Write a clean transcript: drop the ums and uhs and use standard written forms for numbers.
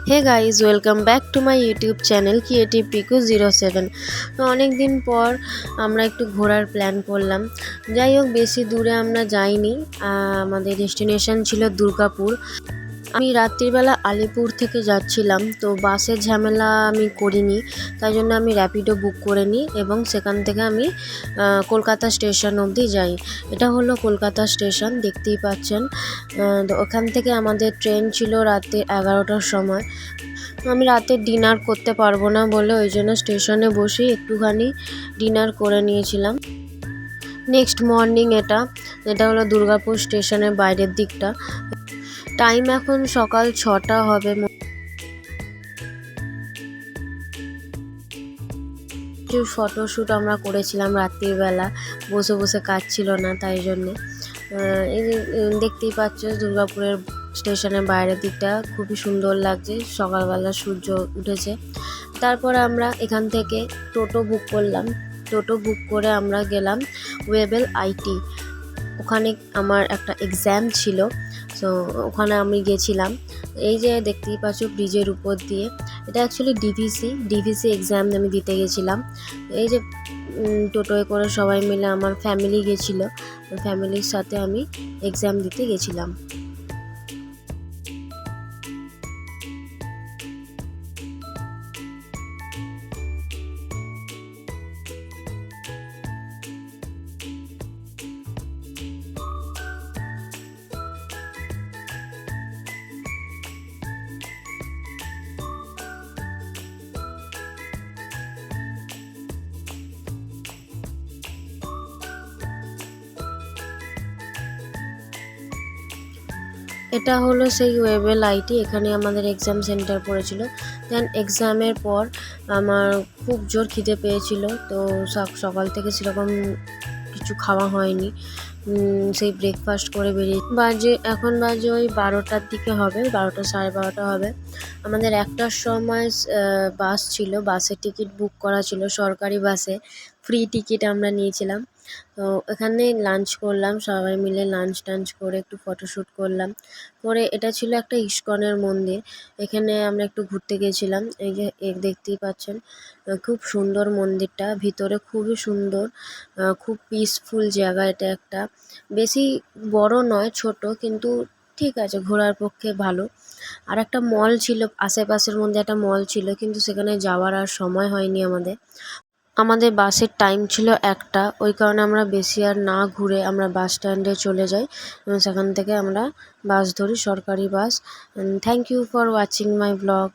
Hey guys, welcome back to my YouTube channel creative Piku 07। তো অনেক দিন পর আমরা একটু ঘোরার প্ল্যান করলাম। যাই হোক, বেশি দূরে আমরা যাইনি। আমাদের ডেস্টিনেশন ছিল দুর্গাপুর। আমি রাত্রিবেলা আলিপুর থেকে যাচ্ছিলাম, তো বাসের ঝামেলা আমি করিনি, তাই জন্য আমি র্যাপিডো বুক করে নিই এবং সেখান থেকে আমি কলকাতা স্টেশন অবধি যাই। এটা হলো কলকাতা স্টেশন, দেখতেই পাচ্ছেন। তো ওখান থেকে আমাদের ট্রেন ছিল রাতে 11টার সময়। আমি রাতে ডিনার করতে পারবো না বলে ওই জন্য স্টেশনে বসেই একটুখানি ডিনার করে নিয়েছিলাম। নেক্সট মর্নিং এটা হলো দুর্গাপুর স্টেশনের বাইরের দিকটা। টাইম এখন সকাল 6টা হবে। প্রচুর ফটোশ্যুট আমরা করেছিলাম রাত্রিবেলা, বসে বসে কাজ ছিল না, তাই জন্যে। এই যে দেখতেই পাচ্ছ দুর্গাপুরের স্টেশনের বাইরের দিকটা খুবই সুন্দর লাগছে, সকালবেলা সূর্য উঠেছে। তারপর আমরা এখান থেকে টোটো বুক করলাম। টোটো বুক করে আমরা গেলাম ওয়েবেল আইটি। ওখানে আমার একটা এক্সাম ছিল, তো ওখানে আমি গেছিলাম। এই যে দেখতেই পাচ্ছ ব্রিজের উপর দিয়ে, এটা অ্যাকচুয়ালি ডিভিসি এক্সাম আমি দিতে গেছিলাম। এই যে টোটোয় করে সবাই মিলে আমার ফ্যামিলি গেছিলো, ফ্যামিলির সাথে আমি এক্সাম দিতে গেছিলাম। এটা হলো সেই ওয়েবেল আইটি, এখানে আমাদের এক্সাম সেন্টার পড়েছিল। দেন এক্সামের পর আমার খুব জোর খিদে পেয়েছিল, তো সকাল থেকে সেরকম কিছু খাওয়া হয়নি। সেই ব্রেকফাস্ট করে এখন বাজে ওই 12টার দিকে হবে, 12টা সাড়ে 12টা হবে। আমাদের 1টার সময় বাস ছিল, বাসের টিকিট বুক করা ছিল, সরকারি বাসে ফ্রি টিকিট আমরা নিয়েছিলাম। তো এখানে লাঞ্চ করলাম, সবাই মিলে লাঞ্চ টাঞ্চ করে একটু ফটোশ্যুট করলাম। করে এটা ছিল একটা ইস্কনের মন্দির, এখানে আমরা একটু ঘুরতে গেছিলাম। এই যে দেখতেই পাচ্ছেন, খুব সুন্দর মন্দিরটা, ভিতরে খুবই সুন্দর, খুব পিসফুল জায়গা। এটা একটা বেশি বড় নয়, ছোট, কিন্তু ঠিক আছে, ঘোরার পক্ষে ভালো। আর একটা মল ছিল আশেপাশের মধ্যে, একটা মল ছিল, কিন্তু সেখানে যাওয়ার আর সময় হয়নি আমাদের বাসের টাইম ছিল 1টা, ওই কারণে আমরা বেশি আর না ঘুরে আমরা বাস স্ট্যান্ডে চলে যাই এবং সেখান থেকে আমরা বাস ধরি, সরকারি bus. Thank you for watching my blog.